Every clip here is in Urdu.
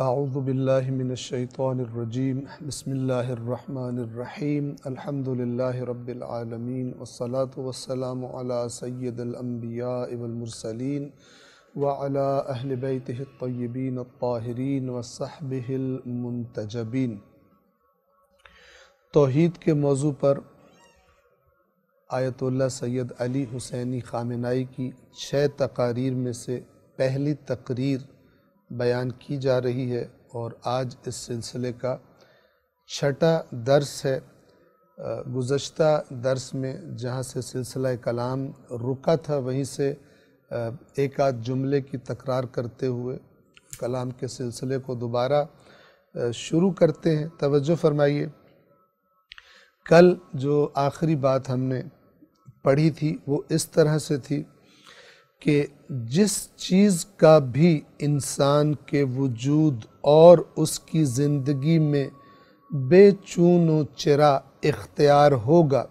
اعوذ باللہ من الشیطان الرجیم بسم اللہ الرحمن الرحیم الحمد للہ رب العالمین والصلاة والسلام علی سید الانبیاء والمرسلین وعلی اہل بیتہ الطیبین الطاہرین وصحبہ المنتجبین۔ توحید کے موضوع پر آیت اللہ سید علی حسینی خامنائی کی 6 تقاریر میں سے پہلی تقریر بیان کی جا رہی ہے، اور آج اس سلسلے کا 6واں درس ہے۔ گزشتہ درس میں جہاں سے سلسلہ کلام رکا تھا وہیں سے ایک آدھ جملے کی تکرار کرتے ہوئے کلام کے سلسلے کو دوبارہ شروع کرتے ہیں۔ توجہ فرمائیے، کل جو آخری بات ہم نے پڑھی تھی وہ اس طرح سے تھی کہ جس چیز کا بھی انسان کے وجود اور اس کی زندگی میں بے چون و چرا اختیار ہوگا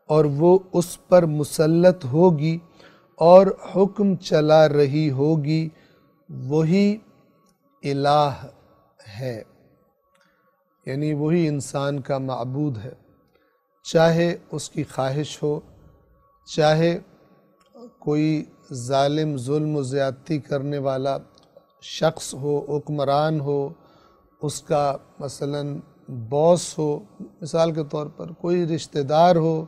اور وہ اس پر مسلط ہوگی اور حکم چلا رہی ہوگی، وہی الہ ہے، یعنی وہی انسان کا معبود ہے، چاہے اس کی خواہش ہو، چاہے کوئی ظالم ظلم و زیادتی کرنے والا شخص ہو، حکمران ہو، اس کا مثلا باس ہو، مثال کے طور پر کوئی رشتہ دار ہو،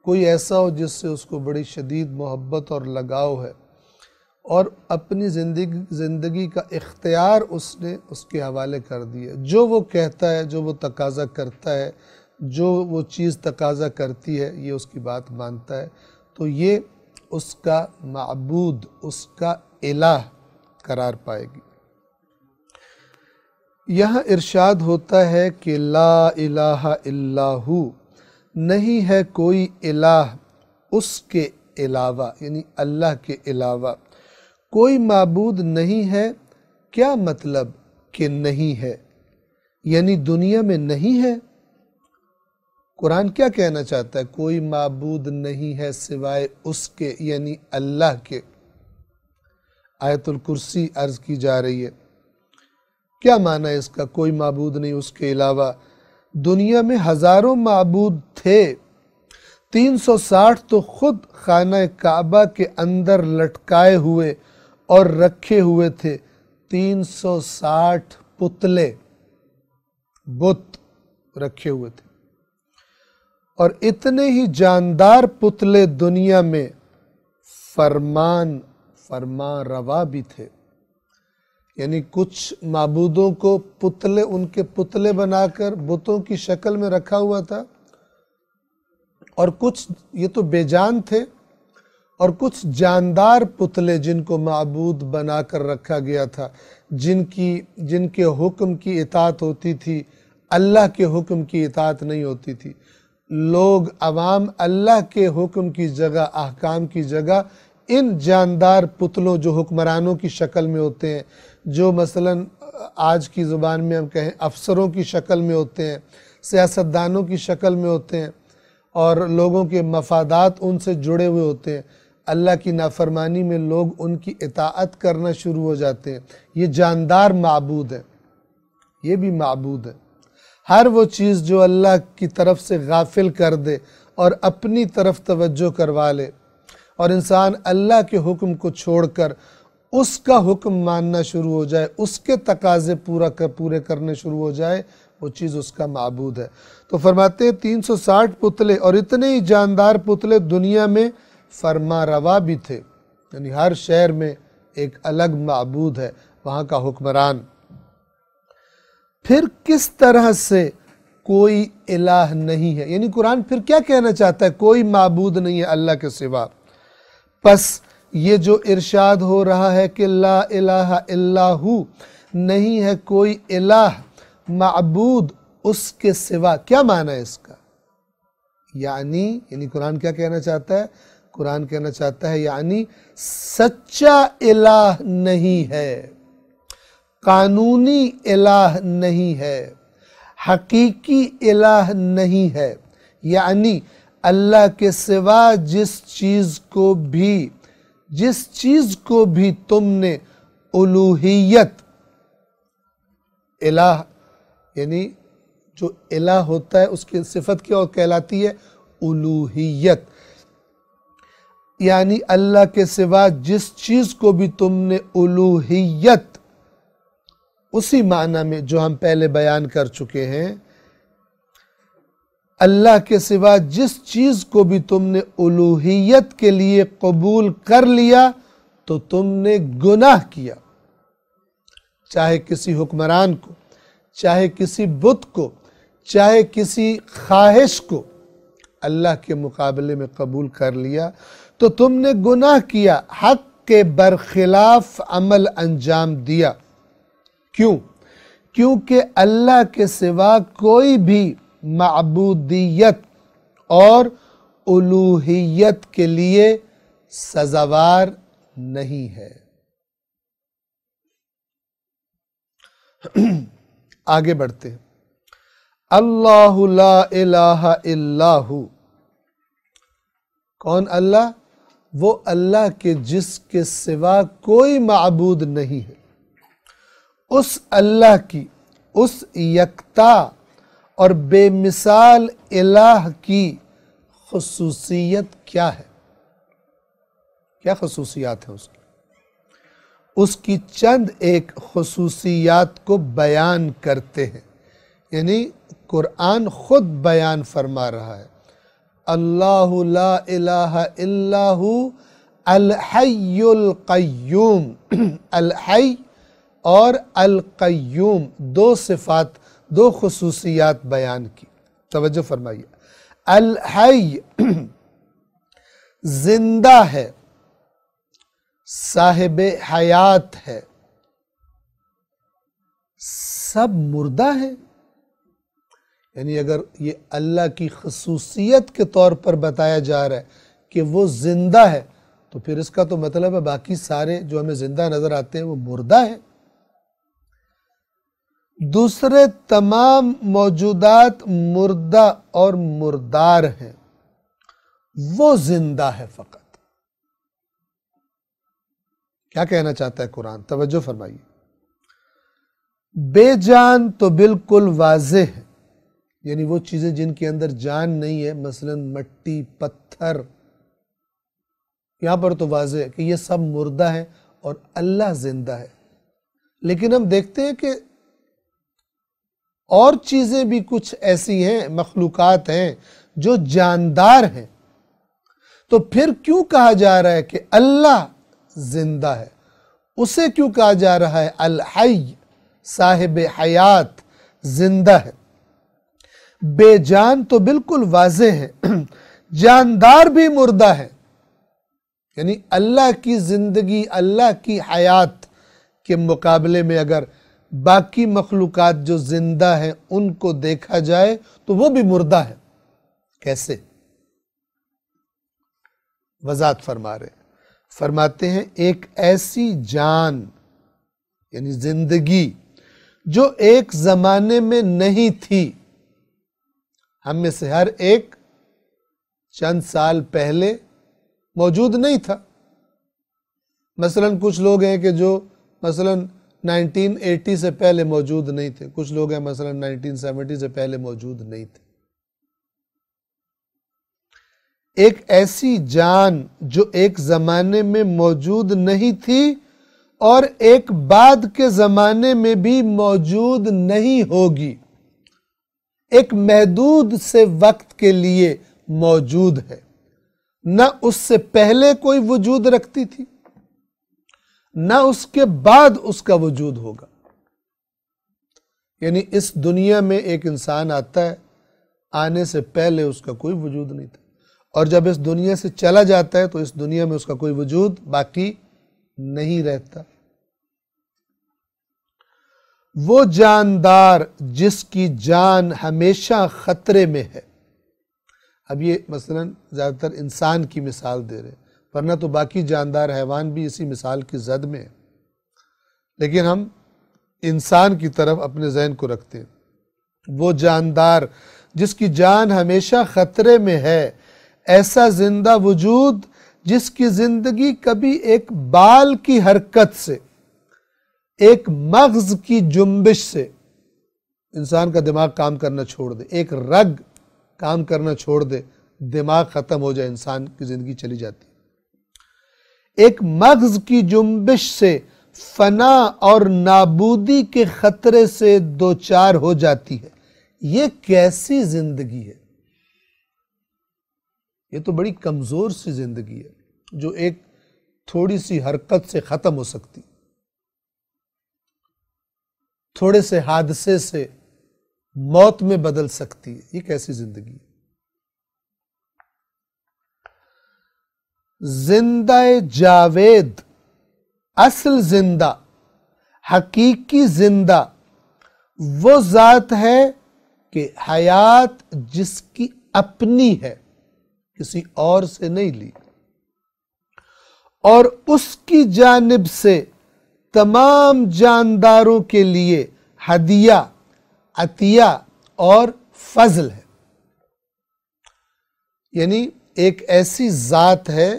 کوئی ایسا ہو جس سے اس کو بڑی شدید محبت اور لگاؤ ہے، اور اپنی زندگی کا اختیار اس نے اس کے حوالے کر دیا۔ جو وہ کہتا ہے، جو وہ تقاضا کرتا ہے، جو وہ چیز تقاضا کرتی ہے، یہ اس کی بات مانتا ہے، تو یہ اس کا معبود، اس کا الہ قرار پائے گی۔ یہاں ارشاد ہوتا ہے کہ لا الہ الا ہو، نہیں ہے کوئی الہ اس کے علاوہ، یعنی اللہ کے علاوہ کوئی معبود نہیں ہے۔ کیا مطلب کہ نہیں ہے؟ یعنی دنیا میں نہیں ہے۔ قرآن کیا کہنا چاہتا ہے؟ کوئی معبود نہیں ہے سوائے اس کے، یعنی اللہ کے۔ آیت الکرسی عرض کی جا رہی ہے۔ کیا معنی ہے اس کا؟ کوئی معبود نہیں اس کے علاوہ۔ دنیا میں ہزاروں معبود تھے، 360 تو خود خانہ کعبہ کے اندر لٹکائے ہوئے اور رکھے ہوئے تھے، 360 پتلے، بت رکھے ہوئے تھے، اور اتنے ہی جاندار پتلے دنیا میں فرمان روا بھی تھے۔ یعنی کچھ معبودوں کو پتلے، ان کے پتلے بنا کر بتوں کی شکل میں رکھا ہوا تھا، اور کچھ یہ تو بے جان تھے، اور کچھ جاندار پتلے جن کو معبود بنا کر رکھا گیا تھا، جن کے حکم کی اطاعت ہوتی تھی، اللہ کے حکم کی اطاعت نہیں ہوتی تھی۔ لوگ عوام اللہ کے حکم کی جگہ، احکام کی جگہ ان جاندار پتلوں جو حکمرانوں کی شکل میں ہوتے ہیں، جو مثلا آج کی زبان میں ہم کہیں افسروں کی شکل میں ہوتے ہیں، سیاستدانوں کی شکل میں ہوتے ہیں، اور لوگوں کے مفادات ان سے جڑے ہوئے ہوتے ہیں، اللہ کی نافرمانی میں لوگ ان کی اطاعت کرنا شروع ہو جاتے ہیں۔ یہ جاندار معبود ہے، یہ بھی معبود ہے۔ ہر وہ چیز جو اللہ کی طرف سے غافل کر دے اور اپنی طرف توجہ کروا لے، اور انسان اللہ کے حکم کو چھوڑ کر اس کا حکم ماننا شروع ہو جائے، اس کے تقاضے پورے کرنے شروع ہو جائے، وہ چیز اس کا معبود ہے۔ تو فرماتے ہیں 360 پتلے، اور اتنے ہی جاندار پتلے دنیا میں فرما روا بھی تھے، یعنی ہر شہر میں ایک الگ معبود ہے، وہاں کا حکمران۔ پھر کس طرح سے کوئی الہ نہیں ہے؟ یعنی قرآن پھر کیا کہنا چاہتا ہے؟ کوئی معبود نہیں ہے اللہ کے سوا۔ پس یہ جو ارشاد ہو رہا ہے کہ لا الہ الا ہو، نہیں ہے کوئی الہ معبود اس کے سوا، کیا معنی ہے اس کا؟ یعنی قرآن کیا کہنا چاہتا ہے؟ قرآن کہنا چاہتا ہے یعنی سچا الہ نہیں ہے، قانونی الہ نہیں ہے، حقیقی الہ نہیں ہے۔ یعنی اللہ کے سوا جس چیز کو بھی تم نے الوہیت الہ یعنی جو الہ ہوتا ہے اس کی صفت کیا کہلاتی ہے؟ الوہیت، یعنی اللہ کے سوا جس چیز کو بھی تم نے الوہیت، اسی معنی میں جو ہم پہلے بیان کر چکے ہیں، اللہ کے سوا جس چیز کو بھی تم نے الوہیت کے لیے قبول کر لیا تو تم نے گناہ کیا، چاہے کسی حکمران کو، چاہے کسی بت کو، چاہے کسی خواہش کو اللہ کے مقابلے میں قبول کر لیا تو تم نے گناہ کیا، حق کے برخلاف عمل انجام دیا۔ کیوں؟ کیونکہ اللہ کے سوا کوئی بھی معبودیت اور الوہیت کے لیے سزاوار نہیں ہے۔ آگے بڑھتے ہیں۔ اللہ لا الہ الا ہو، کون اللہ؟ وہ اللہ کے جس کے سوا کوئی معبود نہیں ہے۔ اس اللہ کی، اس یکتا اور بے مثال الہ کی خصوصیت کیا ہے؟ کیا خصوصیات ہیں اس کی؟ اس کی چند ایک خصوصیات کو بیان کرتے ہیں، یعنی قرآن خود بیان فرما رہا ہے۔ اللہ لا الہ الا ہو الحی القیوم۔ الحی اور القیوم دو صفات، دو خصوصیات بیان کی، توجہ فرمائیے۔ الحی زندہ ہے، صاحب حیات ہے، سب مردہ ہے، یعنی اگر یہ اللہ کی خصوصیت کے طور پر بتایا جا رہا ہے کہ وہ زندہ ہے تو پھر اس کا تو مطلب ہے باقی سارے جو ہمیں زندہ نظر آتے ہیں وہ مردہ ہیں۔ دوسرے تمام موجودات مردہ اور مردار ہیں، وہ زندہ ہے فقط۔ کیا کہنا چاہتا ہے قرآن؟ توجہ فرمائیے۔ بے جان تو بالکل واضح ہے، یعنی وہ چیزیں جن کے اندر جان نہیں ہے، مثلا مٹی، پتھر، یہاں پر تو واضح ہے کہ یہ سب مردہ ہے اور اللہ زندہ ہے۔ لیکن ہم دیکھتے ہیں کہ اور چیزیں بھی کچھ ایسی ہیں، مخلوقات ہیں جو جاندار ہیں، تو پھر کیوں کہا جا رہا ہے کہ اللہ زندہ ہے؟ اسے کیوں کہا جا رہا ہے الحی، صاحب حیات، زندہ ہے؟ بے جان تو بالکل واضح ہے، جاندار بھی مردہ ہے، یعنی اللہ کی زندگی، اللہ کی حیات کے مقابلے میں اگر باقی مخلوقات جو زندہ ہیں ان کو دیکھا جائے تو وہ بھی مردہ ہے۔ کیسے؟ وضاحت فرما رہے ہیں، فرماتے ہیں ایک ایسی جان یعنی زندگی جو ایک زمانے میں نہیں تھی، ہم میں سے ہر ایک چند سال پہلے موجود نہیں تھا۔ مثلا کچھ لوگ ہیں کہ جو مثلا 1980 سے پہلے موجود نہیں تھے، کچھ لوگ ہیں مثلا 1970 سے پہلے موجود نہیں تھے۔ ایک ایسی جان جو ایک زمانے میں موجود نہیں تھی اور ایک بعد کے زمانے میں بھی موجود نہیں ہوگی، ایک محدود سے وقت کے لیے موجود ہے، نہ اس سے پہلے کوئی وجود رکھتی تھی نہ اس کے بعد اس کا وجود ہوگا۔ یعنی اس دنیا میں ایک انسان آتا ہے، آنے سے پہلے اس کا کوئی وجود نہیں تھا، اور جب اس دنیا سے چلا جاتا ہے تو اس دنیا میں اس کا کوئی وجود باقی نہیں رہتا۔ وہ جاندار جس کی جان ہمیشہ خطرے میں ہے۔ اب یہ مثلا زیادہ تر انسان کی مثال دے رہے ہیں، ورنہ تو باقی جاندار حیوان بھی اسی مثال کی زد میں ہیں، لیکن ہم انسان کی طرف اپنے ذہن کو رکھتے ہیں۔ وہ جاندار جس کی جان ہمیشہ خطرے میں ہے، ایسا زندہ وجود جس کی زندگی کبھی ایک بال کی حرکت سے، ایک مغز کی جنبش سے انسان کا دماغ کام کرنا چھوڑ دے، ایک رگ کام کرنا چھوڑ دے، دماغ ختم ہو جائے، انسان کی زندگی چلی جاتی ہے۔ ایک مغز کی جنبش سے فنا اور نابودی کے خطرے سے دوچار ہو جاتی ہے۔ یہ کیسی زندگی ہے؟ یہ تو بڑی کمزور سی زندگی ہے جو ایک تھوڑی سی حرکت سے ختم ہو سکتی، تھوڑے سے حادثے سے موت میں بدل سکتی ہے۔ یہ کیسی زندگی ہے؟ زندہ جاوید، اصل زندہ، حقیقی زندہ وہ ذات ہے کہ حیات جس کی اپنی ہے، کسی اور سے نہیں لی، اور اس کی جانب سے تمام جانداروں کے لیے ہدیہ، عطیہ اور فضل ہے۔ یعنی ایک ایسی ذات ہے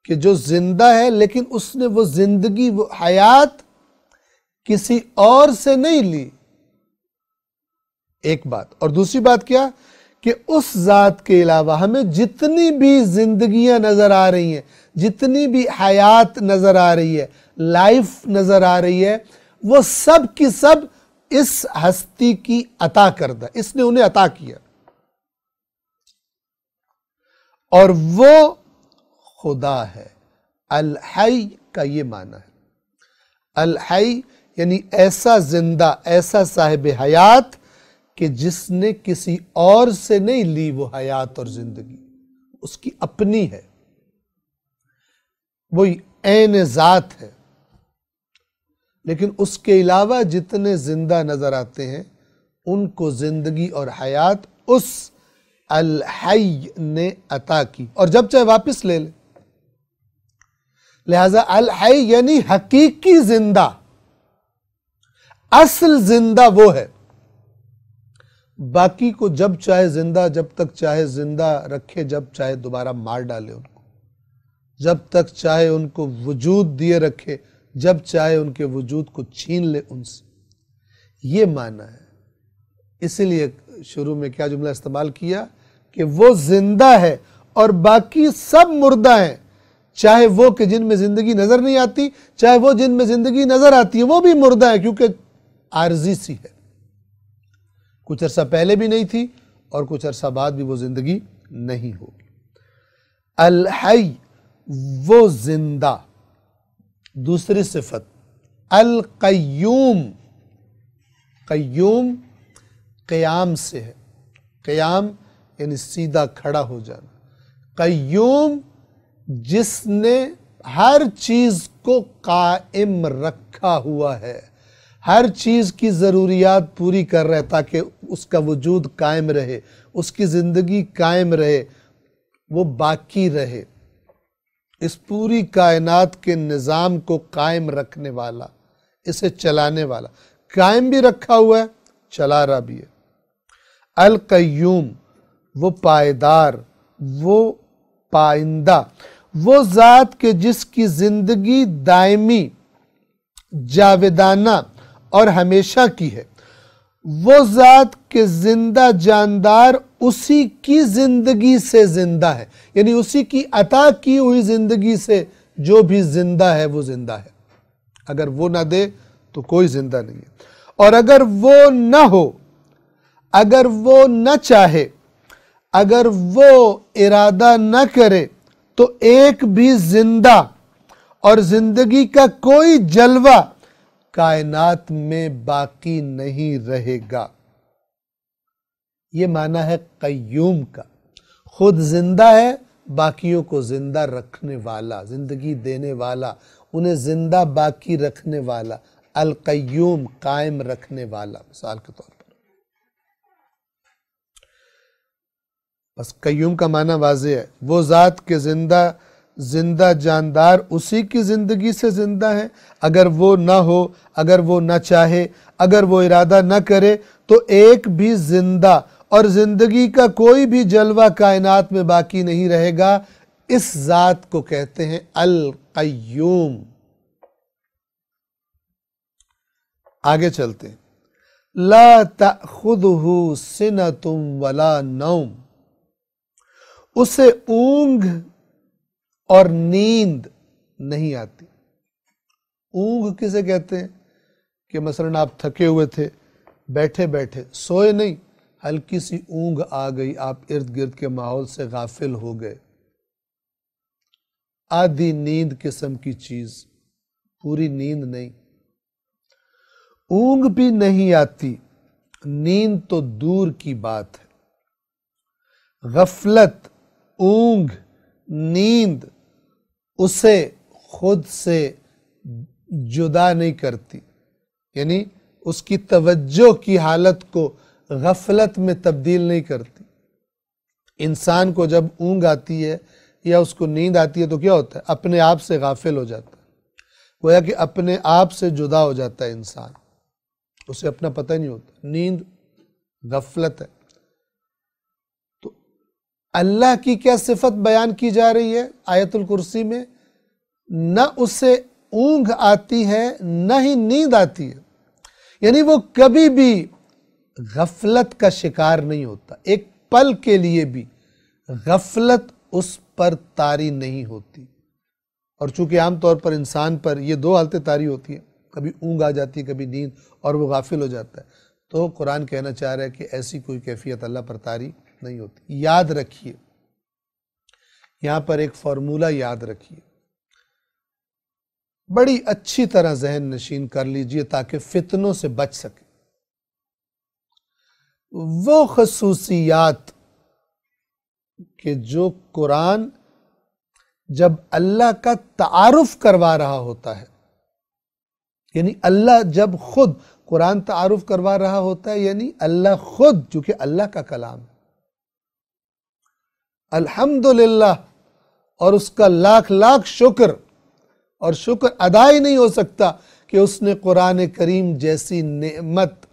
کہ جو زندہ ہے، لیکن اس نے وہ زندگی، وہ حیات کسی اور سے نہیں لی، ایک بات۔ اور دوسری بات کیا کہ اس ذات کے علاوہ ہمیں جتنی بھی زندگیاں نظر آ رہی ہیں، جتنی بھی حیات نظر آ رہی ہے، لائف نظر آ رہی ہے، وہ سب کی سب اس ہستی کی عطا کردہ، اس نے انہیں عطا کیا، اور وہ خدا ہے۔ الحی کا یہ معنی ہے، الحی یعنی ایسا زندہ، ایسا صاحب حیات کہ جس نے کسی اور سے نہیں لی وہ حیات اور زندگی، اس کی اپنی ہے، وہی عین ذات ہے۔ لیکن اس کے علاوہ جتنے زندہ نظر آتے ہیں ان کو زندگی اور حیات اس الحی نے عطا کی، اور جب چاہے واپس لے لے۔ لہذا الحی یعنی حقیقی زندہ، اصل زندہ وہ ہے۔ باقی کو جب چاہے زندہ، جب تک چاہے زندہ رکھے، جب چاہے دوبارہ مار ڈالے ان کو، جب تک چاہے ان کو وجود دیے رکھے، جب چاہے ان کے وجود کو چھین لے ان سے۔ یہ معنی ہے۔ اسی لیے شروع میں کیا جملہ استعمال کیا کہ وہ زندہ ہے اور باقی سب مردہ ہیں، چاہے وہ کہ جن میں زندگی نظر نہیں آتی، چاہے وہ جن میں زندگی نظر آتی ہے، وہ بھی مردہ ہے، کیونکہ عارضی سی ہے، کچھ عرصہ پہلے بھی نہیں تھی اور کچھ عرصہ بعد بھی وہ زندگی نہیں ہوگی۔ الحی وہ زندہ۔ دوسری صفت القیوم، قیوم قیام سے ہے، قیام یعنی سیدھا کھڑا ہو جانا، قیوم جس نے ہر چیز کو قائم رکھا ہوا ہے، ہر چیز کی ضروریات پوری کر رہا ہے تاکہ اس کا وجود قائم رہے، اس کی زندگی قائم رہے، وہ باقی رہے۔ اس پوری کائنات کے نظام کو قائم رکھنے والا، اسے چلانے والا، قائم بھی رکھا ہوا ہے، چلا رہا بھی ہے۔ القیوم وہ پائیدار، وہ پائندہ، وہ ذات کہ جس کی زندگی دائمی، جاودانہ اور ہمیشہ کی ہے، وہ ذات کے زندہ جاندار اسی کی زندگی سے زندہ ہے، یعنی اسی کی عطا کی ہوئی زندگی سے جو بھی زندہ ہے وہ زندہ ہے۔ اگر وہ نہ دے تو کوئی زندہ نہیں ہے، اور اگر وہ نہ ہو، اگر وہ نہ چاہے، اگر وہ ارادہ نہ کرے تو ایک بھی زندہ اور زندگی کا کوئی جلوہ کائنات میں باقی نہیں رہے گا۔ یہ معنی ہے قیوم کا، خود زندہ ہے، باقیوں کو زندہ رکھنے والا، زندگی دینے والا، انہیں زندہ باقی رکھنے والا، القیوم قائم رکھنے والا، مثال کے طور پر۔ بس قیوم کا معنی واضح ہے، وہ ذات کے زندہ جاندار اسی کی زندگی سے زندہ ہے، اگر وہ نہ ہو، اگر وہ نہ چاہے، اگر وہ ارادہ نہ کرے تو ایک بھی زندہ اور زندگی کا کوئی بھی جلوہ کائنات میں باقی نہیں رہے گا۔ اس ذات کو کہتے ہیں القیوم۔ آگے چلتے ہیں۔ لا تأخذہ سنۃ ولا نوم، اسے اونگ اور نیند نہیں آتی۔ اونگ کسے کہتے ہیں کہ مثلاً آپ تھکے ہوئے تھے، بیٹھے بیٹھے سوئے نہیں، ہلکی سی اونگ آ گئی، آپ ارد گرد کے ماحول سے غافل ہو گئے، آدھی نیند قسم کی چیز، پوری نیند نہیں۔ اونگ بھی نہیں آتی، نیند تو دور کی بات ہے۔ غفلت، اونگ، نیند اسے خود سے جدا نہیں کرتی، یعنی اس کی توجہ کی حالت کو غفلت میں تبدیل نہیں کرتی۔ انسان کو جب اونگ آتی ہے یا اس کو نیند آتی ہے تو کیا ہوتا ہے؟ اپنے آپ سے غافل ہو جاتا ہے، گویا کہ اپنے آپ سے جدا ہو جاتا ہے انسان، اسے اپنا پتہ نہیں ہوتا۔ نیند غفلت ہے۔ تو اللہ کی کیا صفت بیان کی جا رہی ہے آیت الکرسی میں؟ نہ اسے اونگ آتی ہے نہ ہی نیند آتی ہے، یعنی وہ کبھی بھی غفلت کا شکار نہیں ہوتا، ایک پل کے لیے بھی غفلت اس پر طاری نہیں ہوتی۔ اور چونکہ عام طور پر انسان پر یہ دو حالتیں طاری ہوتی ہیں، کبھی اونگ آ جاتی ہے، کبھی نیند، اور وہ غافل ہو جاتا ہے، تو قرآن کہنا چاہ رہا ہے کہ ایسی کوئی کیفیت اللہ پر طاری نہیں ہوتی۔ یاد رکھیے، یہاں پر ایک فارمولہ یاد رکھیے، بڑی اچھی طرح ذہن نشین کر لیجئے تاکہ فتنوں سے بچ سکے۔ وہ خصوصیات کہ جو قرآن جب اللہ کا تعارف کروا رہا ہوتا ہے، یعنی اللہ جب خود قرآن تعارف کروا رہا ہوتا ہے، یعنی اللہ خود، چونکہ اللہ کا کلام ہے، الحمدللہ، اور اس کا لاکھ لاکھ شکر، اور شکر ادا ہی نہیں ہو سکتا کہ اس نے قرآن کریم جیسی نعمت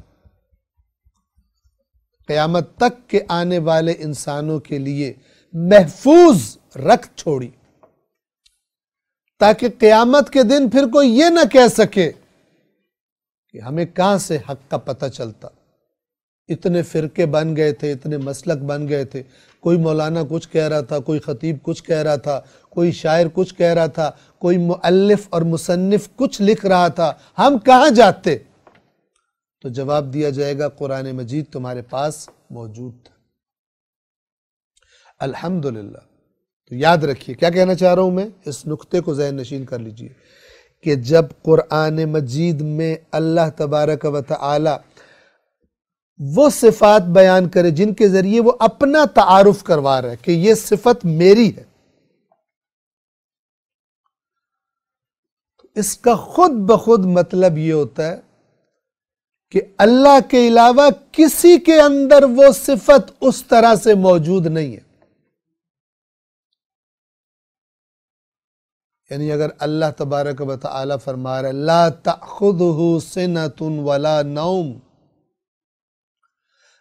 قیامت تک کے آنے والے انسانوں کے لیے محفوظ رکھ چھوڑی، تاکہ قیامت کے دن پھر کوئی یہ نہ کہہ سکے کہ ہمیں کہاں سے حق کا پتہ چلتا۔ اتنے فرقے بن گئے تھے، اتنے مسلک بن گئے تھے، کوئی مولانا کچھ کہہ رہا تھا، کوئی خطیب کچھ کہہ رہا تھا، کوئی شاعر کچھ کہہ رہا تھا، کوئی مؤلف اور مصنف کچھ لکھ رہا تھا، ہم کہاں جاتے؟ تو جواب دیا جائے گا قرآن مجید تمہارے پاس موجود تھا، الحمدللہ۔ تو یاد رکھیے کیا کہنا چاہ رہا ہوں میں، اس نقطے کو ذہن نشین کر لیجئے کہ جب قرآن مجید میں اللہ تبارک و تعالی وہ صفات بیان کرے جن کے ذریعے وہ اپنا تعارف کروا رہا ہے کہ یہ صفت میری ہے، اس کا خود بخود مطلب یہ ہوتا ہے کہ اللہ کے علاوہ کسی کے اندر وہ صفت اس طرح سے موجود نہیں ہے۔ یعنی اگر اللہ تبارک و تعالی فرما رہا ہے لا تأخذہ سنۃ ولا نوم،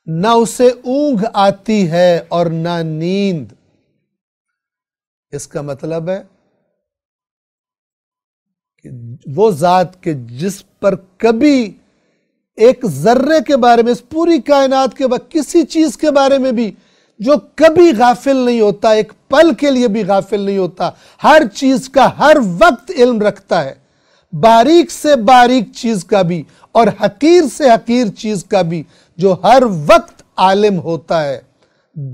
نہ اسے اونگ آتی ہے اور نہ نیند، اس کا مطلب ہے کہ وہ ذات کے جس پر کبھی ایک ذرے کے بارے میں، اس پوری کائنات کے بعد کسی چیز کے بارے میں بھی جو کبھی غافل نہیں ہوتا، ایک پل کے لیے بھی غافل نہیں ہوتا، ہر چیز کا ہر وقت علم رکھتا ہے، باریک سے باریک چیز کا بھی اور حقیر سے حقیر چیز کا بھی، جو ہر وقت عالم ہوتا ہے،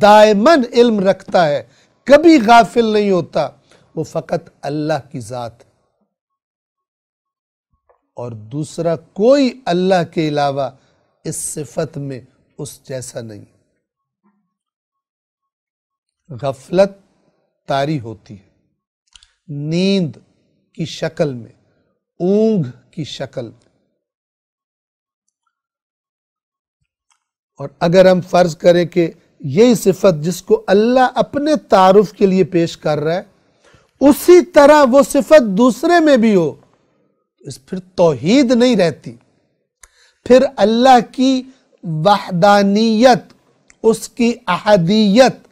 دائماً علم رکھتا ہے، کبھی غافل نہیں ہوتا، وہ فقط اللہ کی ذات ہے، اور دوسرا کوئی اللہ کے علاوہ اس صفت میں اس جیسا نہیں۔ غفلت طاری ہوتی ہے نیند کی شکل میں، اونگ کی شکل میں، اور اگر ہم فرض کریں کہ یہی صفت جس کو اللہ اپنے تعارف کے لیے پیش کر رہا ہے اسی طرح وہ صفت دوسرے میں بھی ہو، پھر توحید نہیں رہتی، پھر اللہ کی وحدانیت، اس کی احدیت،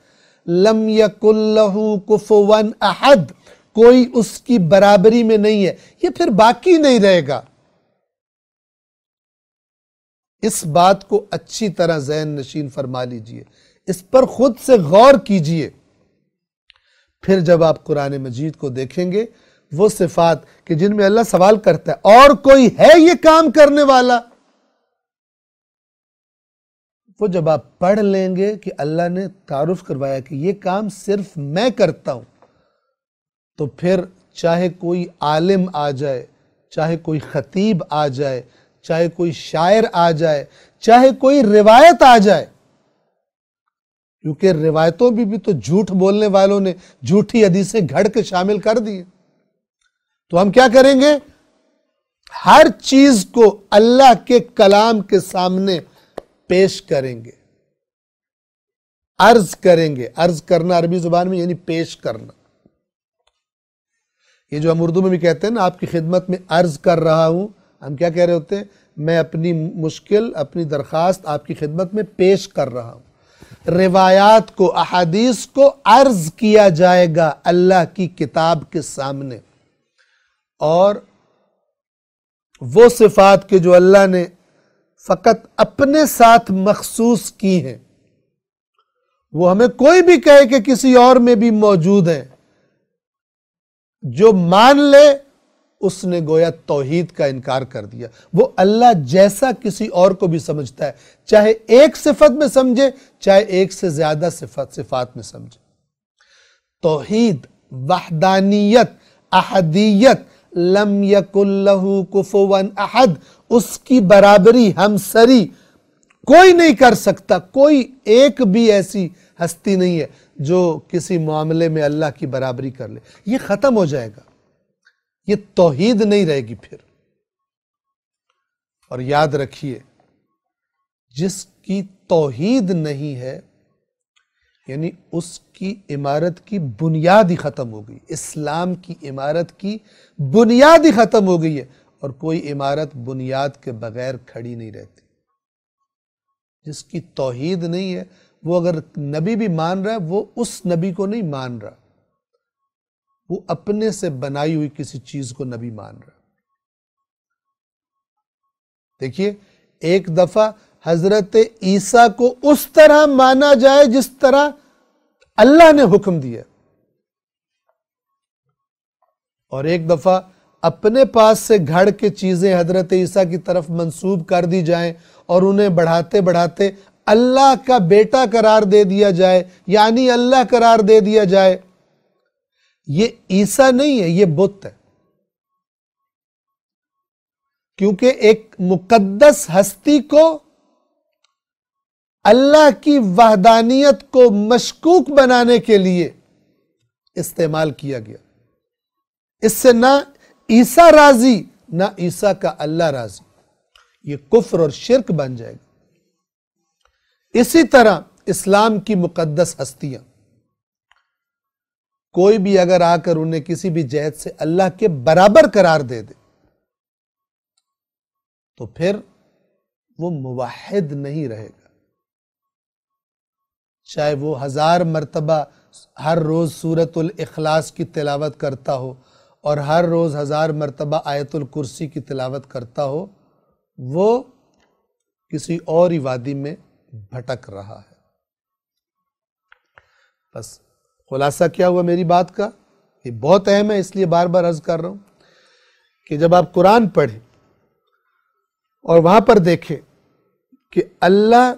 لم یکن لہ کفوا احد، کوئی اس کی برابری میں نہیں ہے، یہ پھر باقی نہیں رہے گا۔ اس بات کو اچھی طرح ذہن نشین فرما لیجئے، اس پر خود سے غور کیجئے۔ پھر جب آپ قرآن مجید کو دیکھیں گے، وہ صفات کہ جن میں اللہ سوال کرتا ہے اور کوئی ہے یہ کام کرنے والا، وہ جب آپ پڑھ لیں گے کہ اللہ نے تعارف کروایا کہ یہ کام صرف میں کرتا ہوں، تو پھر چاہے کوئی عالم آ جائے، چاہے کوئی خطیب آ جائے، چاہے کوئی شاعر آ جائے، چاہے کوئی روایت آ جائے، کیونکہ روایتوں بھی تو جھوٹ بولنے والوں نے جھوٹی حدیثیں گھڑ کے شامل کر دی، تو ہم کیا کریں گے؟ ہر چیز کو اللہ کے کلام کے سامنے پیش کریں گے، عرض کریں گے۔ عرض کرنا عربی زبان میں یعنی پیش کرنا۔ یہ جو ہم اردو میں بھی کہتے ہیں نا، آپ کی خدمت میں عرض کر رہا ہوں، ہم کیا کہہ رہے ہوتے ہیں؟ میں اپنی مشکل، اپنی درخواست آپ کی خدمت میں پیش کر رہا ہوں۔ روایات کو، احادیث کو عرض کیا جائے گا اللہ کی کتاب کے سامنے، اور وہ صفات کے جو اللہ نے فقط اپنے ساتھ مخصوص کی ہیں، وہ ہمیں کوئی بھی کہے کہ کسی اور میں بھی موجود ہیں، جو مان لے اس نے گویا توحید کا انکار کر دیا۔ وہ اللہ جیسا کسی اور کو بھی سمجھتا ہے، چاہے ایک صفت میں سمجھے، چاہے ایک سے زیادہ صفات میں سمجھے۔ توحید، وحدانیت، احدیت، لم یکن لہ کفوا احد، اس کی برابری، ہمسری کوئی نہیں کر سکتا۔ کوئی ایک بھی ایسی ہستی نہیں ہے جو کسی معاملے میں اللہ کی برابری کر لے۔ یہ ختم ہو جائے گا، یہ توحید نہیں رہے گی پھر۔ اور یاد رکھیے، جس کی توحید نہیں ہے، یعنی اس کی عمارت کی بنیاد ہی ختم ہو گئی۔ اسلام کی عمارت کی بنیاد ہی ختم ہو گئی ہے، اور کوئی عمارت بنیاد کے بغیر کھڑی نہیں رہتی۔ جس کی توحید نہیں ہے، وہ اگر نبی بھی مان رہا ہے، وہ اس نبی کو نہیں مان رہا، وہ اپنے سے بنائی ہوئی کسی چیز کو نبی مان رہا۔ دیکھیے، ایک دفعہ حضرت عیسیٰ کو اس طرح مانا جائے جس طرح اللہ نے حکم دیا، اور ایک دفعہ اپنے پاس سے گھڑ کے چیزیں حضرت عیسیٰ کی طرف منسوب کر دی جائیں اور انہیں بڑھاتے بڑھاتے اللہ کا بیٹا قرار دے دیا جائے، یعنی اللہ قرار دے دیا جائے۔ یہ عیسیٰ نہیں ہے، یہ بت ہے، کیونکہ ایک مقدس ہستی کو اللہ کی وحدانیت کو مشکوک بنانے کے لیے استعمال کیا گیا۔ اس سے نہ عیسیٰ راضی، نہ عیسیٰ کا اللہ راضی، یہ کفر اور شرک بن جائے گا۔ اسی طرح اسلام کی مقدس ہستیاں، کوئی بھی اگر آ کر انہیں کسی بھی جہت سے اللہ کے برابر قرار دے دے، تو پھر وہ موحد نہیں رہے گا، چاہے وہ 1000 مرتبہ ہر روز سورۃ الاخلاص کی تلاوت کرتا ہو اور ہر روز 1000 مرتبہ آیت الکرسی کی تلاوت کرتا ہو، وہ کسی اور ہی وادی میں بھٹک رہا ہے۔ بس خلاصہ کیا ہوا میری بات کا؟ یہ بہت اہم ہے، اس لیے بار بار عرض کر رہا ہوں کہ جب آپ قرآن پڑھیں اور وہاں پر دیکھیں کہ اللہ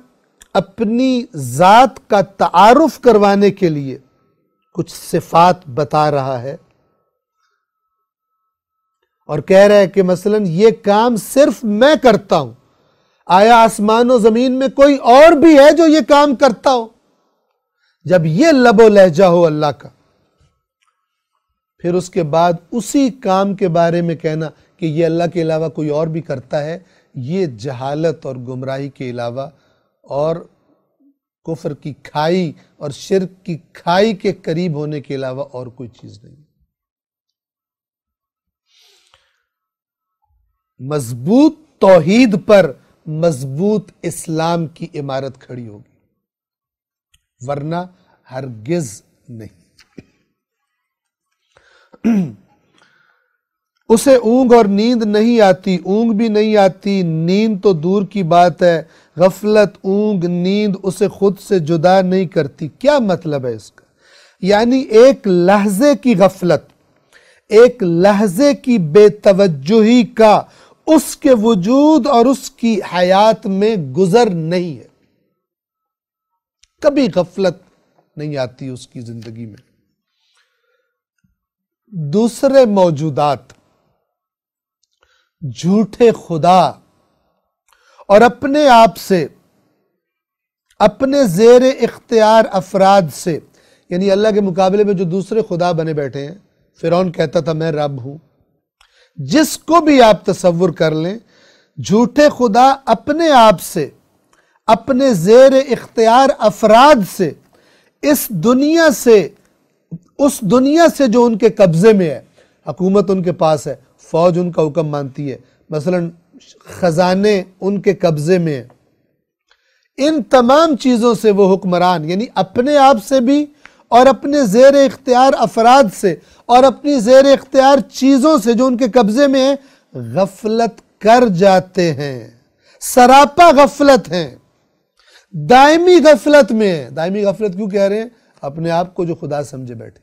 اپنی ذات کا تعارف کروانے کے لیے کچھ صفات بتا رہا ہے اور کہہ رہا ہے کہ مثلا یہ کام صرف میں کرتا ہوں، آیا آسمان و زمین میں کوئی اور بھی ہے جو یہ کام کرتا ہو؟ جب یہ لب و لہجہ ہو اللہ کا، پھر اس کے بعد اسی کام کے بارے میں کہنا کہ یہ اللہ کے علاوہ کوئی اور بھی کرتا ہے، یہ جہالت اور گمراہی کے علاوہ اور کفر کی کھائی اور شرک کی کھائی کے قریب ہونے کے علاوہ اور کوئی چیز نہیں۔ مضبوط توحید پر مضبوط اسلام کی عمارت کھڑی ہوگی، ورنہ ہرگز نہیں۔ اسے اونگ اور نیند نہیں آتی، اونگ بھی نہیں آتی، نیند تو دور کی بات ہے، غفلت، اونگ، نیند اسے خود سے جدا نہیں کرتی۔ کیا مطلب ہے اس کا؟ یعنی ایک لحظے کی غفلت، ایک لحظے کی بے توجہی کا اس کے وجود اور اس کی حیات میں گزر نہیں ہے، کبھی غفلت نہیں آتی اس کی زندگی میں۔ دوسرے موجودات جھوٹے خدا اور اپنے آپ سے، اپنے زیر اختیار افراد سے، یعنی اللہ کے مقابلے میں جو دوسرے خدا بنے بیٹھے ہیں، فرعون کہتا تھا میں رب ہوں، جس کو بھی آپ تصور کر لیں، جھوٹے خدا اپنے آپ سے، اپنے زیر اختیار افراد سے، اس دنیا سے، اس دنیا سے جو ان کے قبضے میں ہے، حکومت ان کے پاس ہے، فوج ان کا حکم مانتی ہے، مثلا خزانے ان کے قبضے میں ہیں، ان تمام چیزوں سے وہ حکمران، یعنی اپنے آپ سے بھی اور اپنے زیر اختیار افراد سے اور اپنی زیر اختیار چیزوں سے جو ان کے قبضے میں ہیں، غفلت کر جاتے ہیں، سراپا غفلت ہیں، دائمی غفلت میں ہیں۔ دائمی غفلت کیوں کہہ رہے ہیں؟ اپنے آپ کو جو خدا سمجھے بیٹھے،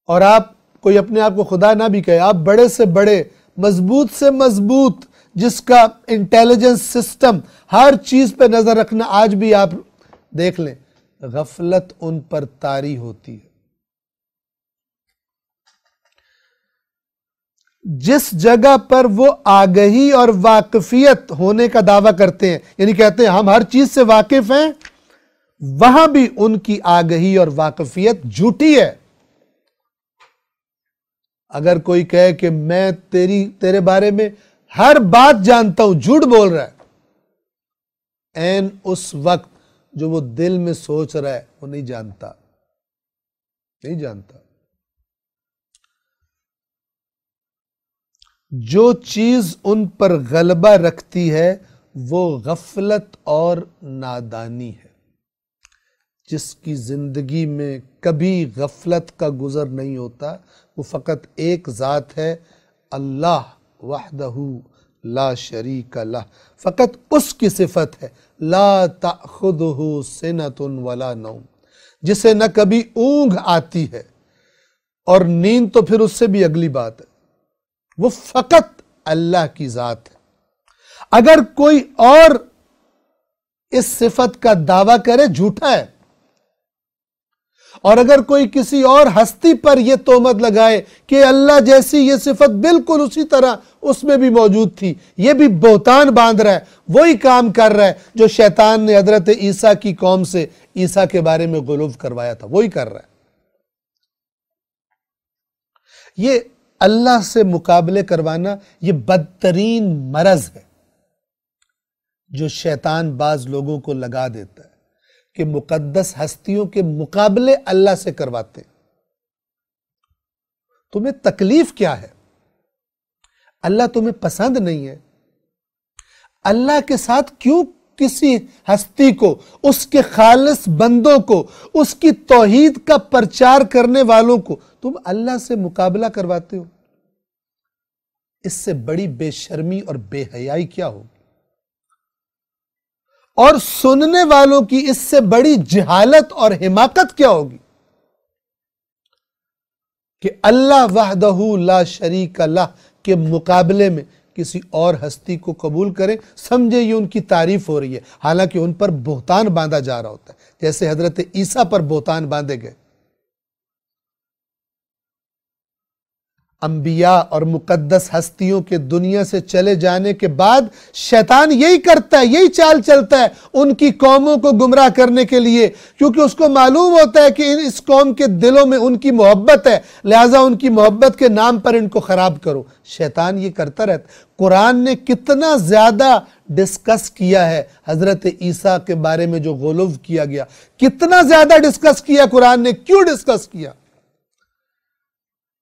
اور آپ کوئی اپنے آپ کو خدا نہ بھی کہے، آپ بڑے سے بڑے، مضبوط سے مضبوط، جس کا انٹیلیجنس سسٹم ہر چیز پہ نظر رکھنا آج بھی آپ دیکھ لیں، غفلت ان پر طاری ہوتی ہے۔ جس جگہ پر وہ آگہی اور واقفیت ہونے کا دعویٰ کرتے ہیں، یعنی کہتے ہیں ہم ہر چیز سے واقف ہیں، وہاں بھی ان کی آگہی اور واقفیت جھوٹی ہے۔ اگر کوئی کہے کہ میں تیرے بارے میں ہر بات جانتا ہوں، جھوٹ بول رہا ہے، عین اس وقت جو وہ دل میں سوچ رہا ہے وہ نہیں جانتا، نہیں جانتا۔ جو چیز ان پر غلبہ رکھتی ہے وہ غفلت اور نادانی ہے۔ جس کی زندگی میں کبھی غفلت کا گزر نہیں ہوتا، وہ فقط ایک ذات ہے، اللہ وحدہ لا شریک لہ، فقط اس کی صفت ہے، لا تأخذہ سنۃ ولا نوم، جسے نہ کبھی اونگ آتی ہے، اور نیند تو پھر اس سے بھی اگلی بات ہے، وہ فقط اللہ کی ذات ہے۔ اگر کوئی اور اس صفت کا دعویٰ کرے، جھوٹا ہے، اور اگر کوئی کسی اور ہستی پر یہ تہمت لگائے کہ اللہ جیسی یہ صفت بالکل اسی طرح اس میں بھی موجود تھی، یہ بھی بہتان باندھ رہا ہے، وہی کام کر رہا ہے جو شیطان نے حضرت عیسیٰ کی قوم سے عیسیٰ کے بارے میں غلو کروایا تھا، وہی کر رہا ہے۔ یہ اللہ سے مقابلے کروانا یہ بدترین مرض ہے جو شیطان بعض لوگوں کو لگا دیتا ہے کہ مقدس ہستیوں کے مقابلے اللہ سے کرواتے ہیں۔ تمہیں تکلیف کیا ہے؟ اللہ تمہیں پسند نہیں ہے؟ اللہ کے ساتھ کیوں کسی ہستی کو، اس کے خالص بندوں کو، اس کی توحید کا پرچار کرنے والوں کو تم اللہ سے مقابلہ کرواتے ہو؟ اس سے بڑی بے شرمی اور بے حیائی کیا ہوگی؟ اور سننے والوں کی اس سے بڑی جہالت اور حماقت کیا ہوگی کہ اللہ وحدہ لا شریک لہ کے مقابلے میں کسی اور ہستی کو قبول کریں، سمجھے یہ ان کی تعریف ہو رہی ہے، حالانکہ ان پر بہتان باندھا جا رہا ہوتا ہے، جیسے حضرت عیسیٰ پر بہتان باندھے گئے۔ انبیاء اور مقدس ہستیوں کے دنیا سے چلے جانے کے بعد شیطان یہی کرتا ہے، یہی چال چلتا ہے ان کی قوموں کو گمراہ کرنے کے لیے، کیونکہ اس کو معلوم ہوتا ہے کہ اس قوم کے دلوں میں ان کی محبت ہے، لہٰذا ان کی محبت کے نام پر ان کو خراب کرو۔ شیطان یہ کرتا رہتا ہے۔ قرآن نے کتنا زیادہ ڈسکس کیا ہے حضرت عیسیٰ کے بارے میں جو غلو کیا گیا، کتنا زیادہ ڈسکس کیا قرآن نے۔ کیوں ڈسکس کیا؟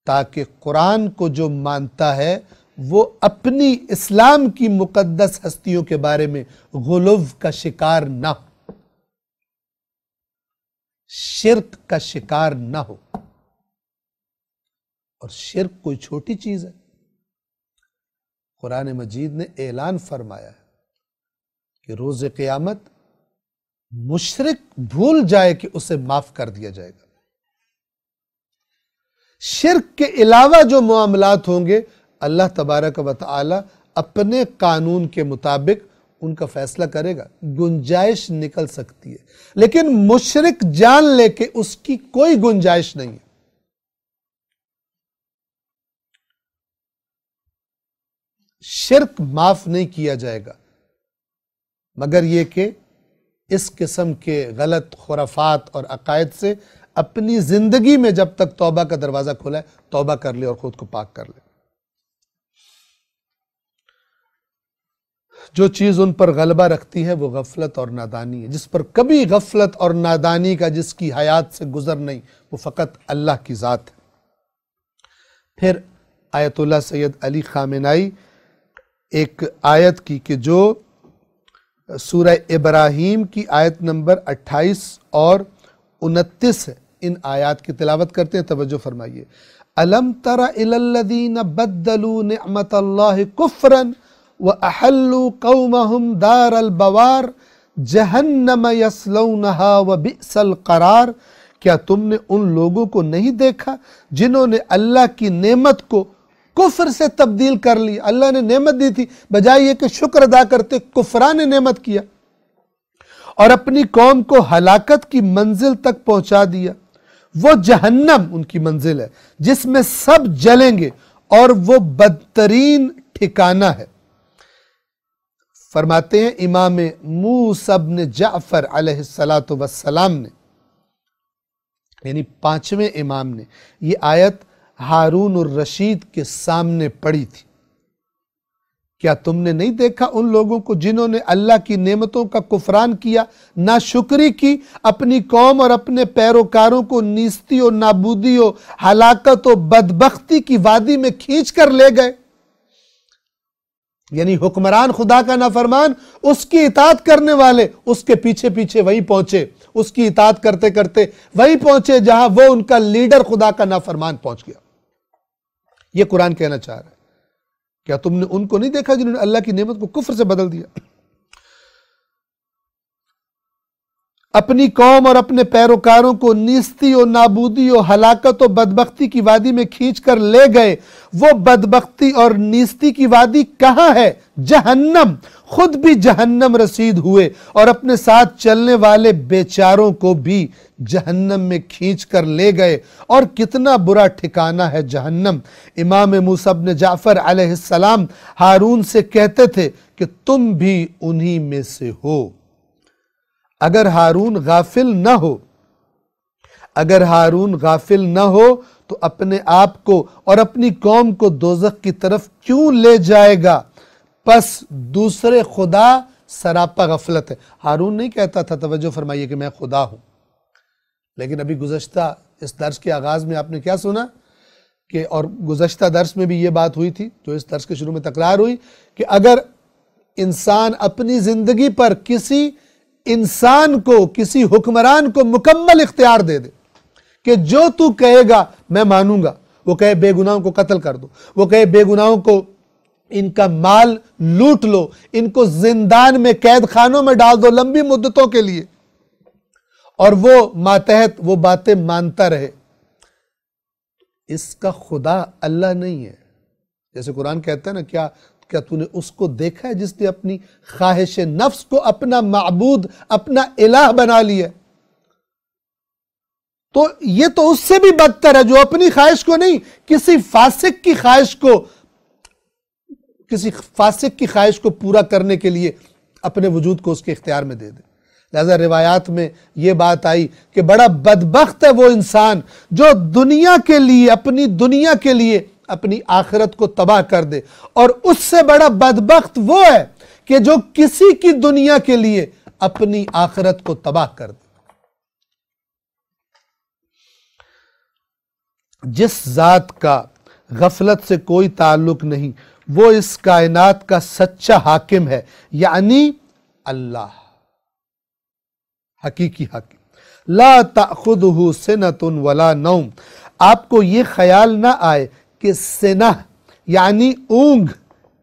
تاکہ قرآن کو جو مانتا ہے وہ اپنی اسلام کی مقدس ہستیوں کے بارے میں غلو کا شکار نہ ہو، شرک کا شکار نہ ہو۔ اور شرک کوئی چھوٹی چیز ہے؟ قرآن مجید نے اعلان فرمایا ہے کہ روز قیامت مشرک بھول جائے کہ اسے معاف کر دیا جائے گا۔ شرک کے علاوہ جو معاملات ہوں گے اللہ تبارک و تعالی اپنے قانون کے مطابق ان کا فیصلہ کرے گا، گنجائش نکل سکتی ہے، لیکن مشرک جان لے کہ اس کی کوئی گنجائش نہیں ہے۔ شرک معاف نہیں کیا جائے گا مگر یہ کہ اس قسم کے غلط خرافات اور عقائد سے اپنی زندگی میں جب تک توبہ کا دروازہ کھلا ہے توبہ کر لے اور خود کو پاک کر لے۔ جو چیز ان پر غلبہ رکھتی ہے وہ غفلت اور نادانی ہے۔ جس پر کبھی غفلت اور نادانی کا جس کی حیات سے گزر نہیں وہ فقط اللہ کی ذات ہے۔ پھر آیت اللہ سید علی خامنائی ایک آیت کی کہ جو سورہ ابراہیم کی آیت نمبر 28 اور 29 ہے، ان آیات کی تلاوت کرتے ہیں، توجہ فرمائیے۔ الم تر الی الذین بدلوا نعمت اللہ کفرا وَأَحَلُّوا قَوْمَهُمْ دَارَ الْبَوَارِ جَهَنَّمَ يَصْلَوْنَهَا وَبِئْسَ الْقَرَارِ۔ کیا تم نے ان لوگوں کو نہیں دیکھا جنہوں نے اللہ کی نعمت کو کفر سے تبدیل کر لی؟ اللہ نے نعمت دی تھی، بجائے یہ کہ شکر ادا کرتے کفران نعمت کیا اور اپنی قوم کو ہلاکت کی منزل تک پہنچا دیا۔ وہ جہنم ان کی منزل ہے جس میں سب جلیں گے اور وہ بدترین ٹھکانہ ہے۔ فرماتے ہیں امام موسیٰ بن جعفر علیہ السلام نے، یعنی 5ویں امام نے، یہ آیت ہارون الرشید کے سامنے پڑھی تھی۔ کیا تم نے نہیں دیکھا ان لوگوں کو جنہوں نے اللہ کی نعمتوں کا کفران کیا، ناشکری کی، اپنی قوم اور اپنے پیروکاروں کو نیستی و نابودی و ہلاکت و بدبختی کی وادی میں کھینچ کر لے گئے؟ یعنی حکمران خدا کا نافرمان، اس کی اطاعت کرنے والے اس کے پیچھے پیچھے وہی پہنچے، اس کی اطاعت کرتے کرتے وہی پہنچے جہاں وہ ان کا لیڈر خدا کا نافرمان پہنچ گیا۔ یہ قرآن کہنا چاہ رہا ہے، کیا تم نے ان کو نہیں دیکھا جنہوں نے اللہ کی نعمت کو کفر سے بدل دیا؟ اپنی قوم اور اپنے پیروکاروں کو نیستی و نابودی و ہلاکت و بدبختی کی وادی میں کھینچ کر لے گئے۔ وہ بدبختی اور نیستی کی وادی کہاں ہے؟ جہنم۔ خود بھی جہنم رسید ہوئے اور اپنے ساتھ چلنے والے بیچاروں کو بھی جہنم میں کھینچ کر لے گئے، اور کتنا برا ٹھکانہ ہے جہنم۔ امام موسیٰ بن جعفر علیہ السلام ہارون سے کہتے تھے کہ تم بھی انہی میں سے ہو۔ اگر ہارون غافل نہ ہو تو اپنے آپ کو اور اپنی قوم کو دوزخ کی طرف کیوں لے جائے گا؟ پس دوسرے خدا سراپا غفلت ہے۔ ہارون نہیں کہتا تھا، توجہ فرمائیے، کہ میں خدا ہوں، لیکن ابھی گزشتہ اس درس کے آغاز میں آپ نے کیا سنا کہ، اور گزشتہ درس میں بھی یہ بات ہوئی تھی جو اس درس کے شروع میں تکرار ہوئی، کہ اگر انسان اپنی زندگی پر کسی انسان کو، کسی حکمران کو مکمل اختیار دے دے کہ جو تو کہے گا میں مانوں گا، وہ کہے بے گناہوں کو قتل کر دو، وہ کہے بے گناہوں کو ان کا مال لوٹ لو، ان کو زندان میں قید خانوں میں ڈال دو لمبی مدتوں کے لیے، اور وہ ماتحت وہ باتیں مانتا رہے، اس کا خدا اللہ نہیں ہے۔ جیسے قرآن کہتا ہے نا، کیا تو نے اس کو دیکھا ہے جس نے اپنی خواہش نفس کو اپنا معبود، اپنا الہ بنا لیا؟ تو یہ تو اس سے بھی بدتر ہے جو اپنی خواہش کو نہیں، کسی فاسق کی خواہش کو پورا کرنے کے لیے اپنے وجود کو اس کے اختیار میں دے دے۔ لہذا روایات میں یہ بات آئی کہ بڑا بدبخت ہے وہ انسان جو دنیا کے لیے، اپنی دنیا کے لیے اپنی آخرت کو تباہ کر دے، اور اس سے بڑا بدبخت وہ ہے کہ جو کسی کی دنیا کے لیے اپنی آخرت کو تباہ کر دے۔ جس ذات کا غفلت سے کوئی تعلق نہیں، وہ اس کائنات کا سچا حاکم ہے، یعنی اللہ، حقیقی حاکم۔ لا تأخذہ سنۃ ولا نوم، آپ کو یہ خیال نہ آئے کہ سنہ یعنی اونگ،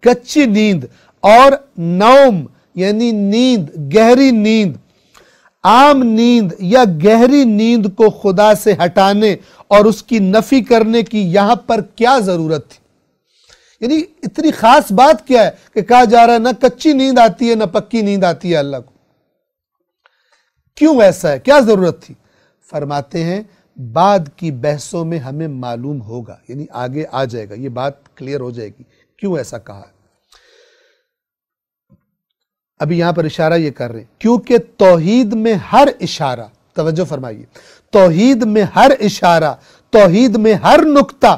کچی نیند، اور نوم یعنی نیند، گہری نیند، عام نیند یا گہری نیند کو خدا سے ہٹانے اور اس کی نفی کرنے کی یہاں پر کیا ضرورت تھی؟ یعنی اتنی خاص بات کیا ہے کہ کہا جا رہا ہے نہ کچی نیند آتی ہے نہ پکی نیند آتی ہے اللہ کو؟ کیوں ایسا ہے؟ کیا ضرورت تھی؟ فرماتے ہیں بعد کی بحثوں میں ہمیں معلوم ہوگا، یعنی آگے آ جائے گا، یہ بات کلیئر ہو جائے گی کیوں ایسا کہا ہے۔ ابھی یہاں پر اشارہ یہ کر رہے ہیں کیونکہ توحید میں ہر اشارہ، توجہ فرمائیے، توحید میں ہر اشارہ، توحید میں ہر نقطہ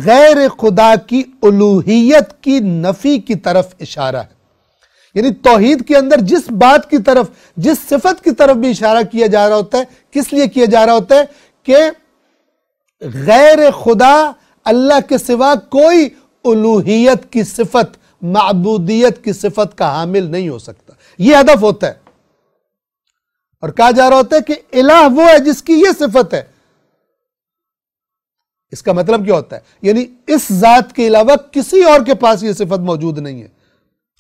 غیر خدا کی الوہیت کی نفی کی طرف اشارہ ہے۔ یعنی توحید کے اندر جس بات کی طرف، جس صفت کی طرف بھی اشارہ کیا جا رہا ہوتا ہے، کس لیے کیا جا رہا ہوتا ہے؟ کہ غیر خدا، اللہ کے سوا کوئی الوہیت کی صفت، معبودیت کی صفت کا حامل نہیں ہو سکتا، یہ ہدف ہوتا ہے۔ اور کہا جا رہا ہوتا ہے کہ الہ وہ ہے جس کی یہ صفت ہے۔ اس کا مطلب کیا ہوتا ہے؟ یعنی اس ذات کے علاوہ کسی اور کے پاس یہ صفت موجود نہیں ہے،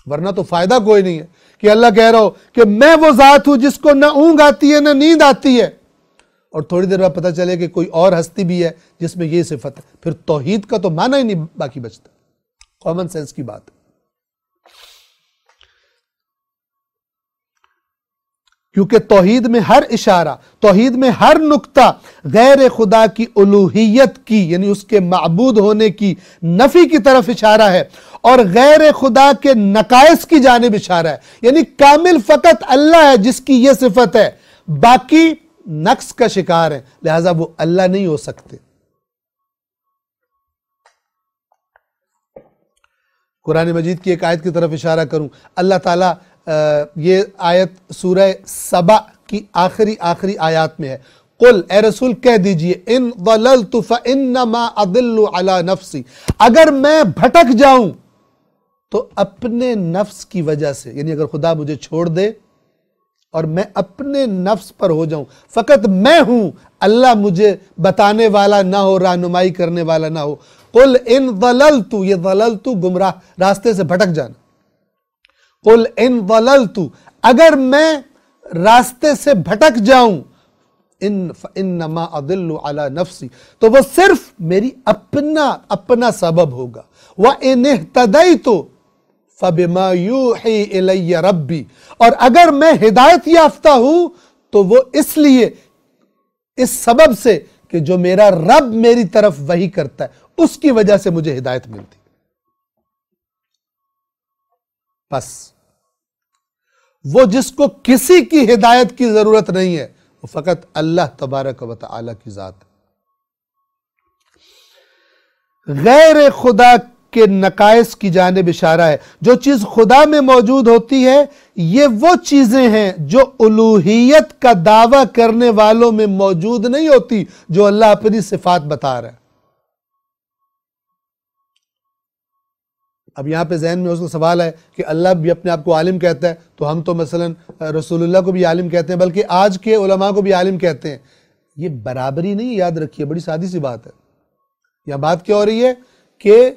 ورنہ تو فائدہ کوئی نہیں ہے کہ اللہ کہہ رہا ہو کہ میں وہ ذات ہوں جس کو نہ اونگ آتی ہے نہ نیند آتی ہے، اور تھوڑی دیر بعد پتہ چلے کہ کوئی اور ہستی بھی ہے جس میں یہ صفت ہے، پھر توحید کا تو معنی ہی نہیں باقی بچتا۔ کامن سینس کی بات ہے۔ کیونکہ توحید میں ہر اشارہ، توحید میں ہر نقطہ غیر خدا کی الوہیت کی، یعنی اس کے معبود ہونے کی نفی کی طرف اشارہ ہے، اور غیر خدا کے نقائص کی جانب اشارہ ہے۔ یعنی کامل فقط اللہ ہے جس کی یہ صفت ہے، باقی نقص کا شکار ہے، لہذا وہ اللہ نہیں ہو سکتے۔ قرآن مجید کی ایک آیت کی طرف اشارہ کروں، اللہ تعالیٰ یہ آیت سورہ سبا کی آخری آیات میں ہے، قل اے رسول کہہ دیجئے ان ضللت فانما اضل علی نفسی، اگر میں بھٹک جاؤں تو اپنے نفس کی وجہ سے، یعنی اگر خدا مجھے چھوڑ دے اور میں اپنے نفس پر ہو جاؤں، فقط میں ہوں، اللہ مجھے بتانے والا نہ ہو، رہنمائی کرنے والا نہ ہو۔ قل ان ضللت، یہ ضللت گمراہ، راستے سے بھٹک جانا۔ قل ان ضللت، اگر میں راستے سے بھٹک جاؤں، فانما اضل علی نفسی، تو وہ صرف میری اپنا سبب ہوگا۔ وان اہتدیت فبما یوحی الی ربی، اور اگر میں ہدایت یافتہ ہوں تو وہ اس لیے، اس سبب سے کہ جو میرا رب میری طرف وحی کرتا ہے، اس کی وجہ سے مجھے ہدایت ملتی۔ بس وہ جس کو کسی کی ہدایت کی ضرورت نہیں ہے، وہ فقط اللہ تبارک و تعالی کی ذات ہے۔ غیر خدا کے نقائص کی جانب اشارہ ہے۔ جو چیز خدا میں موجود ہوتی ہے، یہ وہ چیزیں ہیں جو الوہیت کا دعویٰ کرنے والوں میں موجود نہیں ہوتی، جو اللہ اپنی صفات بتا رہا ہے۔ اب یہاں پہ ذہن میں اس کو سوال ہے کہ اللہ بھی اپنے آپ کو عالم کہتا ہے، تو ہم تو مثلا رسول اللہ کو بھی عالم کہتے ہیں، بلکہ آج کے علماء کو بھی عالم کہتے ہیں۔ یہ برابری نہیں، یاد رکھیے، بڑی سادی سی بات ہے۔ یہاں بات کیا ہو رہی ہے کہ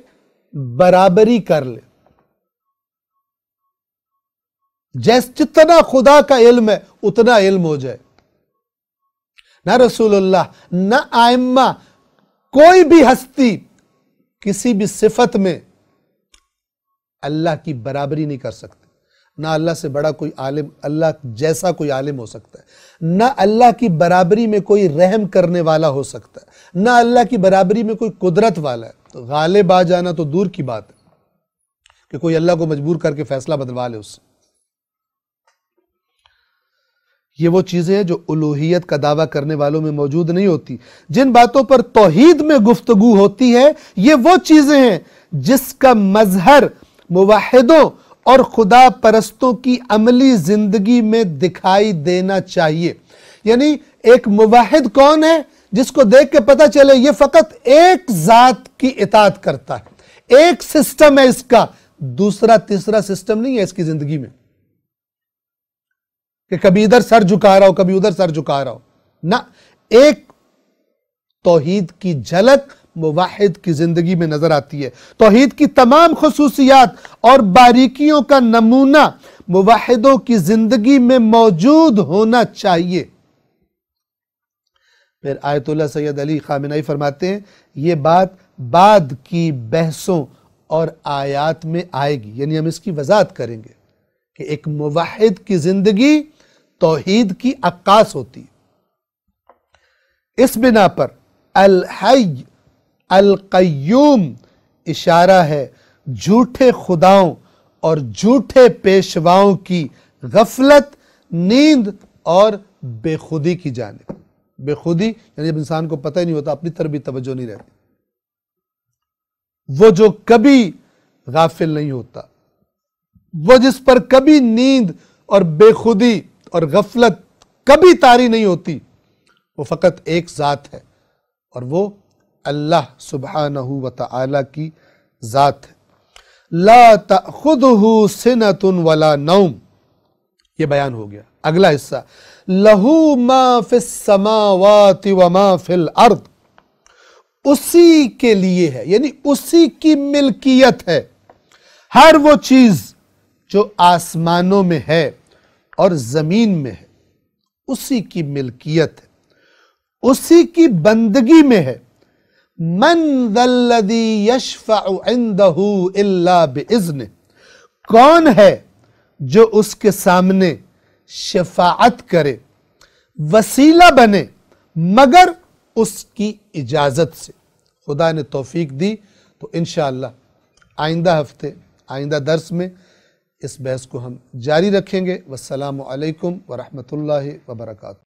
برابری کر لے، جتنا خدا کا علم ہے اتنا علم ہو جائے۔ نہ رسول اللہ، نہ ائمہ، کوئی بھی ہستی کسی بھی صفت میں اللہ کی برابری نہیں کر سکتے۔ نہ اللہ سے بڑا کوئی عالم، اللہ جیسا کوئی عالم ہو سکتا ہے، نہ اللہ کی برابری میں کوئی رحم کرنے والا ہو سکتا ہے، نہ اللہ کی برابری میں کوئی قدرت والا ہے۔ تو غالب آ جانا تو دور کی بات ہے کہ کوئی اللہ کو مجبور کر کے فیصلہ بدلوا لے اس سے۔ یہ وہ چیزیں ہیں جو الوہیت کا دعویٰ کرنے والوں میں موجود نہیں ہوتی۔ جن باتوں پر توحید میں گفتگو ہوتی ہے، یہ وہ چیزیں ہیں جس کا مظہر موحدوں اور خدا پرستوں کی عملی زندگی میں دکھائی دینا چاہیے۔ یعنی ایک موحد کون ہے؟ جس کو دیکھ کے پتہ چلے یہ فقط ایک ذات کی اطاعت کرتا ہے، ایک سسٹم ہے اس کا، دوسرا تیسرا سسٹم نہیں ہے اس کی زندگی میں کہ کبھی ادھر سر جھکا رہا ہو، کبھی ادھر سر جھکا رہا ہو۔ نہ، ایک توحید کی جھلک موحد کی زندگی میں نظر آتی ہے۔ توحید کی تمام خصوصیات اور باریکیوں کا نمونہ موحدوں کی زندگی میں موجود ہونا چاہیے۔ پھر آیت اللہ سید علی خامنہئی فرماتے ہیں یہ بات بعد کی بحثوں اور آیات میں آئے گی، یعنی ہم اس کی وضاحت کریں گے کہ ایک موحد کی زندگی توحید کی عکاس ہوتی ہے۔ اس بنا پر الحی القیوم اشارہ ہے جھوٹے خداؤں اور جھوٹے پیشواؤں کی غفلت، نیند اور بے خودی کی جانب۔ بے خودی یعنی جب انسان کو پتہ ہی نہیں ہوتا، اپنی طرف بھی توجہ نہیں رہتی، وہ جو کبھی غافل نہیں ہوتا، وہ جس پر کبھی نیند اور بے خودی اور غفلت کبھی طاری نہیں ہوتی، وہ فقط ایک ذات ہے اور وہ اللہ سبحانہ وتعالی کی ذات ہے۔ لا تأخذہ سنۃ ولا نوم، یہ بیان ہو گیا۔ اگلا حصہ لہو ما فی السماوات وما فی الارض، اسی کے لیے ہے، یعنی اسی کی ملکیت ہے ہر وہ چیز جو آسمانوں میں ہے اور زمین میں ہے، اسی کی ملکیت ہے، اسی کی بندگی میں ہے۔ من ذا الذی یشفع عندہ الا باذنہ، کون ہے جو اس کے سامنے شفاعت کرے، وسیلہ بنے مگر اس کی اجازت سے۔ خدا نے توفیق دی تو انشاءاللہ آئندہ ہفتے، آئندہ درس میں اس بحث کو ہم جاری رکھیں گے۔ والسلام علیکم ورحمۃ اللہ وبرکاتہ۔